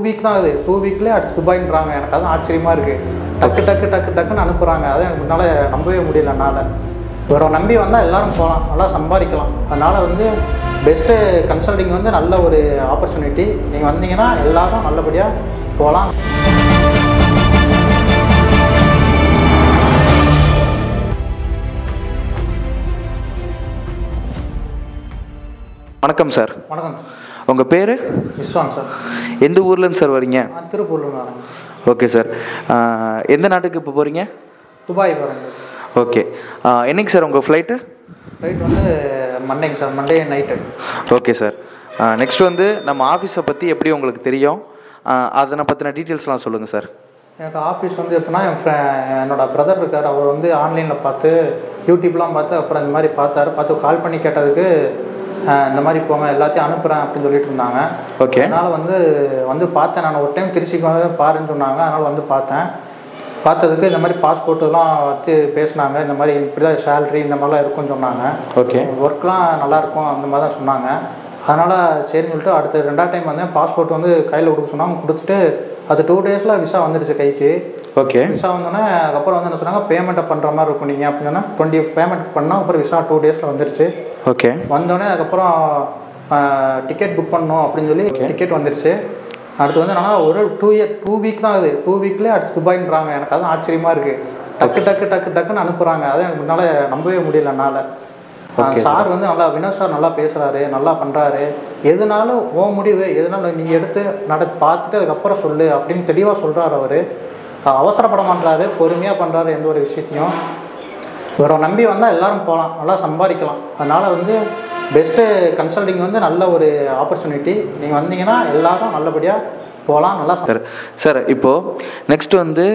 Week தான் ஆகுது. 2 வீக்லேயே அடுத்து துபாய்ன்றாங்க. எனக்கு அதான் ஆச்சரியமாக இருக்குது. டக்குன்னு அனுப்புகிறாங்க. அதை எனக்கு முன்னால் நம்பவே முடியல என்னால். இவரை நம்பி வந்தால் எல்லோரும் போகலாம், நல்லா சம்பாதிக்கலாம். அதனால் வந்து பெஸ்ட்டு கன்சல்டிங் வந்து நல்ல ஒரு ஆப்பர்ச்சுனிட்டி. நீங்கள் வந்தீங்கன்னா எல்லோரும் நல்லபடியாக போகலாம். வணக்கம் சார். வணக்கம் சார். உங்கள் பேர்? விஸ்வான் சார். எந்த ஊர்லேருந்து சார் வரீங்க? திருப்பூர்ல. Okay sir. எந்த நாட்டுக்கு இப்போ போகிறீங்க? துபாய் போகிறேன். ஓகே. என்னைக்கு சார் உங்கள் ஃப்ளைட்டு? ஃப்ளைட் வந்து மண்டேங்க sir, Monday night. Okay sir. Next வந்து நம்ம ஆஃபீஸை பற்றி எப்படி உங்களுக்கு தெரியும், அதனை பற்றின டீட்டெயில்ஸ்லாம் சொல்லுங்கள் சார். எனக்கு ஆஃபீஸ் வந்து எப்படின்னா என்னோடய பிரதர் இருக்கார். அவர் வந்து ஆன்லைனில் பார்த்து யூடியூப்லாம் பார்த்து அப்புறம் இந்த மாதிரி பார்த்து கால் பண்ணி கேட்டதுக்கு இந்த மாதிரி போங்க எல்லாத்தையும் அனுப்புகிறேன் அப்படின்னு சொல்லிட்டு இருந்தாங்க. ஓகே. அதனால் வந்து பார்த்தேன். நான் ஒரு டைம் திருச்சிக்கு வந்து பாருன்னு சொன்னாங்க. அதனால் வந்து பார்த்ததுக்கு இந்த மாதிரி பாஸ்போர்ட்டெல்லாம் வச்சு பேசினாங்க. இந்த மாதிரி இப்படி தான் சேலரி இந்த மாதிரிலாம் இருக்குன்னு சொன்னாங்க. ஓகே. ஒர்க்லாம் நல்லாயிருக்கும் அந்த மாதிரி தான் சொன்னாங்க. அதனால் சரின்னு சொல்லிட்டு அடுத்த 2ஆவது டைம் வந்தேன். பாஸ்போர்ட் வந்து கையில் கொடுக்க சொன்னாங்க. கொடுத்துட்டு அது 2 டேஸில் விசா வந்துடுச்சு கைக்கு. ஓகே. விசா வந்தோடனே அதுக்கப்புறம் வந்து என்ன சொன்னாங்க, பேமெண்ட்டை பண்ணுற மாதிரி இருக்கும் நீங்கள் அப்படின்னா 20 பேமெண்ட் பண்ணால் அப்புறம் விசா 2 டேஸில் வந்துடுச்சு. ஓகே. வந்தோடனே அதுக்கப்புறம் டிக்கெட் புக் பண்ணணும் அப்படின்னு சொல்லி டிக்கெட் வந்துடுச்சு. அடுத்து வந்து என்னன்னா ஒரு 2 வீக் தான் ஆகுது. 2 வீக்லேயே அடுத்து துபாய்ன்றாங்க. எனக்கு அதான் ஆச்சரியமாக இருக்குது. டக்குன்னு அனுப்புகிறாங்க. அதை எனக்கு முன்னால் நம்பவே முடியல என்னால். சார் வந்து நல்லா வினோத் சார் நல்லா பேசுகிறாரு, நல்லா பண்ணுறாரு. எதுனாலும் முடிவு எதுனாலும் நீங்கள் எடுத்து பார்த்துட்டு அதுக்கப்புறம் சொல்லு அப்படின்னு தெளிவாக சொல்கிறார். அவர் அவசரப்பட மாட்டாரு, பொறுமையாக பண்ணுறாரு எந்த ஒரு விஷயத்தையும். இவரை நம்பி வந்தால் எல்லோரும் போகலாம், நல்லா சம்பாதிக்கலாம். அதனால் வந்து பெஸ்ட்டு கன்சல்டிங் வந்து நல்ல ஒரு ஆப்பர்ச்சுனிட்டி. நீங்கள் வந்தீங்கன்னா எல்லோரும் நல்லபடியாக போகலாம், நல்லா சார். இப்போது நெக்ஸ்ட் வந்து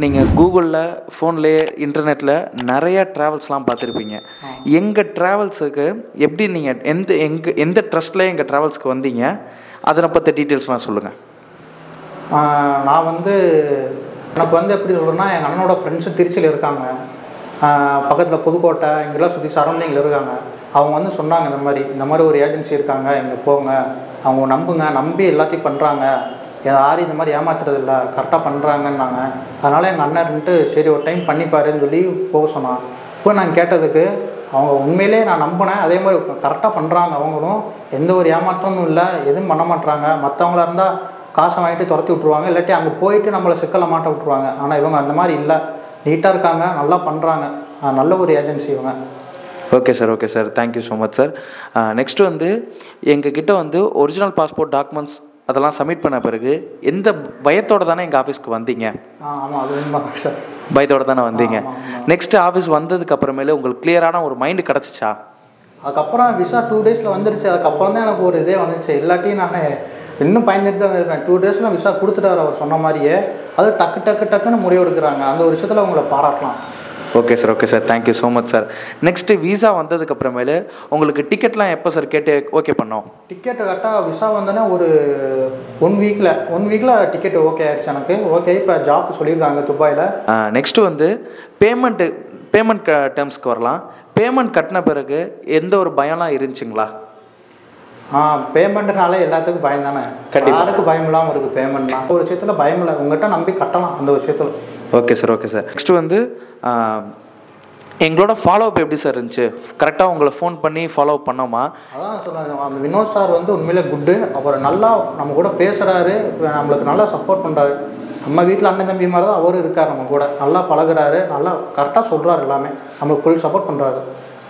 நீங்கள் கூகுளில், ஃபோன்லேயே, இன்டர்நெட்டில் நிறையா ட்ராவல்ஸ்லாம் பார்த்துருப்பீங்க. எங்கள் ட்ராவல்ஸுக்கு எப்படி நீங்கள் எந்த ட்ரஸ்ட்டில் எங்கள் ட்ராவல்ஸ்க்கு வந்தீங்க, அதனை பற்றி டீட்டெயில்ஸ்லாம் சொல்லுங்கள். நான் வந்து எனக்கு வந்து எப்படி சொல்கிறேன்னா, எங்கள் அண்ணனோட ஃப்ரெண்ட்ஸு திருச்சியில் இருக்காங்க. பக்கத்தில் புதுக்கோட்டை இங்கெல்லாம் சுற்றி சரௌண்டிங்கில் இருக்காங்க. அவங்க வந்து சொன்னாங்க இந்த மாதிரி ஒரு ஏஜென்சி இருக்காங்க, இங்கே போங்க, அவங்க நம்புங்க, நம்பி எல்லாத்தையும் பண்ணுறாங்க, யாரும் இந்த மாதிரி ஏமாத்துறதில்ல, கரெக்டாக பண்ணுறாங்கன்னாங்க. அதனால் எங்கள் அண்ணன்ட்டு சரி ஒரு டைம் பண்ணிப்பாருன்னு சொல்லி போக சொன்னான். இப்போ நான் கேட்டதுக்கு அவங்க உண்மையிலே நான் நம்பினேன். அதே மாதிரி கரெக்டாக பண்ணுறாங்க. அவங்களும் எந்த ஒரு ஏமாற்றமும் இல்லை, எதுவும் பண்ண மாட்டாங்க. மற்றவங்களா இருந்தால் காசை வாங்கிட்டு துரத்தி விட்ருவாங்க, இல்லாட்டி அங்கே போயிட்டு நம்மளை சிக்கலை மாட்ட விட்ருவாங்க. ஆனால் இவங்க அந்த மாதிரி இல்லை, நீட்டாக இருக்காங்க, நல்லா பண்ணுறாங்க. நல்ல ஒரு ஏஜென்சி இவங்க. Okay sir. Okay sir. Thank you so much sir. Next வந்து எங்ககிட்ட வந்து ஒரிஜினல் பாஸ்போர்ட் டாக்குமெண்ட்ஸ் அதெல்லாம் சப்மிட் பண்ண பிறகு எந்த பயத்தோடு தானே எங்கள் ஆஃபீஸ்க்கு வந்தீங்க? ஆமாம், அது உண்மைதான் சார். பயத்தோடு தானே வந்தீங்க. நெக்ஸ்ட்டு ஆஃபீஸ் வந்ததுக்கு அப்புறமேலே உங்களுக்கு கிளியரான ஒரு மைண்டு கிடச்சிச்சா? அதுக்கப்புறம் விசா 2 டேஸில் வந்துடுச்சு. அதுக்கப்புறம் தான் எனக்கு ஒரு இதே வந்துச்சு. இல்லாட்டி நான் இன்னும் பயந்துட்டு தான் இருப்பேன். 2 டேஸில் விசா கொடுத்துட்டார் அவர் சொன்ன மாதிரியே. அது டக்குன்னு முடிவு எடுக்கிறாங்க. அந்த ஒரு விஷயத்தில் உங்களை பாராட்டலாம். Okay sir. Okay sir. Thank you so much sir. Next visa வந்ததுக்கப்புறமேலு உங்களுக்கு டிக்கெட்லாம் எப்போ சார் கேட்டு ஓகே பண்ணோம்? டிக்கெட்டு கரெக்டாக விசா வந்தோன்னே ஒரு 1 வீக்கில் டிக்கெட் ஓகே ஆகிடுச்சு எனக்கு. ஓகே, இப்போ ஜாப் சொல்லியிருக்காங்க துபாயில். நெக்ஸ்ட்டு வந்து பேமெண்ட் டேர்ம்ஸ்க்கு வரலாம். பேமெண்ட் கட்டின பிறகு எந்த ஒரு பயம்லாம் இருந்துச்சுங்களா? பேமெண்ட்னாலே எல்லாத்துக்கும் பயம் தானே. யாருக்கு பயம் இல்லாமல் இருக்குது பேமெண்ட்னா. ஒரு விஷயத்தில் பயம் இல்லை, உங்கள்கிட்ட நம்பி கட்டலாம் அந்த விஷயத்தில். Okay sir. Okay sir. Next வந்து எங்களோட ஃபாலோஅப் எப்படி சார் இருந்துச்சு? கரெக்டாக உங்களை ஃபோன் பண்ணி ஃபாலோ பண்ணோமா? அதான் சொன்னாங்க. அந்த வினோத் சார் வந்து உண்மையிலே குட்டு. அப்புறம் நல்லா நம்ம கூட பேசுகிறாரு, நம்மளுக்கு நல்லா சப்போர்ட் பண்ணுறாரு. நம்ம வீட்டில் அண்ணன் தம்பி மாதிரி தான் அவரும் இருக்கார். நம்ம கூட நல்லா பழகுறாரு, நல்லா கரெக்டாக சொல்கிறாரு, எல்லாமே நம்மளுக்கு ஃபுல் சப்போர்ட் பண்ணுறாரு.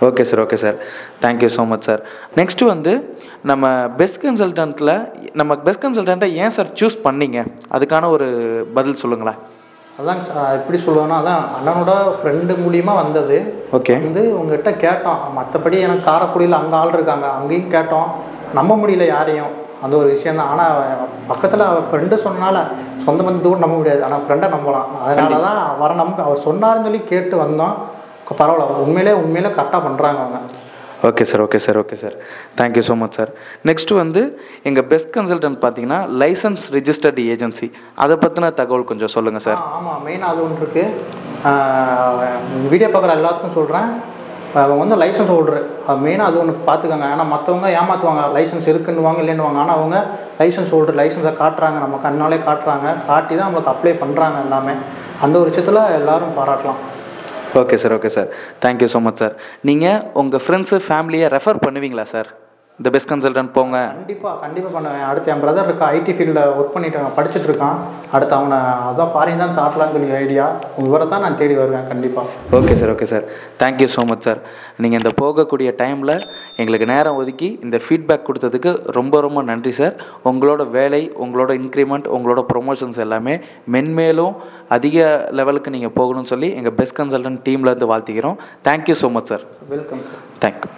Okay sir. Okay sir. Thank you so much sir. Next வந்து நம்ம பெஸ்ட் கன்சல்டண்ட்டை ஏன் சார் சூஸ் பண்ணீங்க? அதுக்கான ஒரு பதில் சொல்லுங்களேன். அதாங்க சார், எப்படி சொல்லுவேன்னா, அதான் அண்ணனோட ஃப்ரெண்டு மூலியமாக வந்தது. ஓகே. வந்து உங்கள்கிட்ட கேட்டோம். மற்றபடி எனக்கு காரைக்குடியில் அங்கே ஆள் இருக்காங்க, அங்கேயும் கேட்டோம். நம்ப முடியல யாரையும், அந்த ஒரு விஷயந்தான். ஆனால் பக்கத்தில் அவர் ஃப்ரெண்டு சொன்னனால சொந்த பந்தத்தை கூட நம்ப முடியாது, ஆனால் ஃப்ரெண்டை நம்பலாம். அதனால தான் அவர் சொன்னாருன்னு சொல்லி கேட்டு வந்தோம். பரவாயில்ல, உண்மையிலே கரெக்டாக பண்ணுறாங்க அவங்க. Okay sir. Okay sir. Okay sir. Thank you so much sir. Next வந்து எங்கள் பெஸ்ட் கன்சல்டன்ட் பார்த்தீங்கன்னா லைசன்ஸ் ரிஜிஸ்டர்டு ஏஜென்சி, அதை பற்றின தகவல் கொஞ்சம் சொல்லுங்கள் சார். ஆமாம், மெயினாக அது ஒன்று இருக்குது. வீடியோ பார்க்குற எல்லாத்துக்கும் சொல்கிறேன். அவங்க வந்து லைசன்ஸ் ஹோல்டரு, மெயினாக அது ஒன்று பார்த்துக்கோங்க. ஏன்னா மற்றவங்க ஏமாற்றுவாங்க, லைசன்ஸ் இருக்குன்னுவாங்க இல்லைன்னுவாங்க. ஆனால் அவங்க லைசன்ஸ் ஹோல்டர், லைசன்ஸை காட்டுறாங்க, நம்ம கண்ணாலே காட்டுறாங்க, காட்டி தான் நம்மளுக்கு அப்ளை பண்ணுறாங்க எல்லாமே. அந்த ஒரு விஷயத்தில் எல்லோரும் பாராட்டலாம். Okay sir, okay sir, thank you so much sir. நீங்கள் உங்கள் ஃப்ரெண்ட்ஸு ஃபேமிலியை ரெஃபர் பண்ணுவீங்களா சார்? த பெஸ்ட் கன்சல்டன்ட் போங்க. கண்டிப்பாக பண்ணுவேன். அடுத்து என் பிரதர் இருக்கா, ஐடி ஃபீல்டில் ஒர்க் பண்ணிட்டு இருக்கான், படிச்சுட்டு இருக்கான். அடுத்து அவனை அதான் ஃபாரின் தான் தாட்டலான்னு சொல்லி ஐடியா. இவரை தான் நான் தேடி வருவேன் கண்டிப்பாக. Okay sir, okay sir, thank you so much sir. நீங்கள் இந்த போகக்கூடிய டைமில் எங்களுக்கு நேரம் ஒதுக்கி இந்த ஃபீட்பேக் கொடுத்ததுக்கு ரொம்ப ரொம்ப நன்றி சார். உங்களோட வேலை, உங்களோட இன்க்ரிமெண்ட், உங்களோட ப்ரொமோஷன்ஸ் எல்லாமே மென்மேலும் அதிக லெவலுக்கு நீங்கள் போகணும்னு சொல்லி எங்கள் பெஸ்ட் கன்சல்டன்ட் டீம்லேருந்து வாழ்த்திக்கிறோம். Thank you so much sir. Welcome sir. Thank you.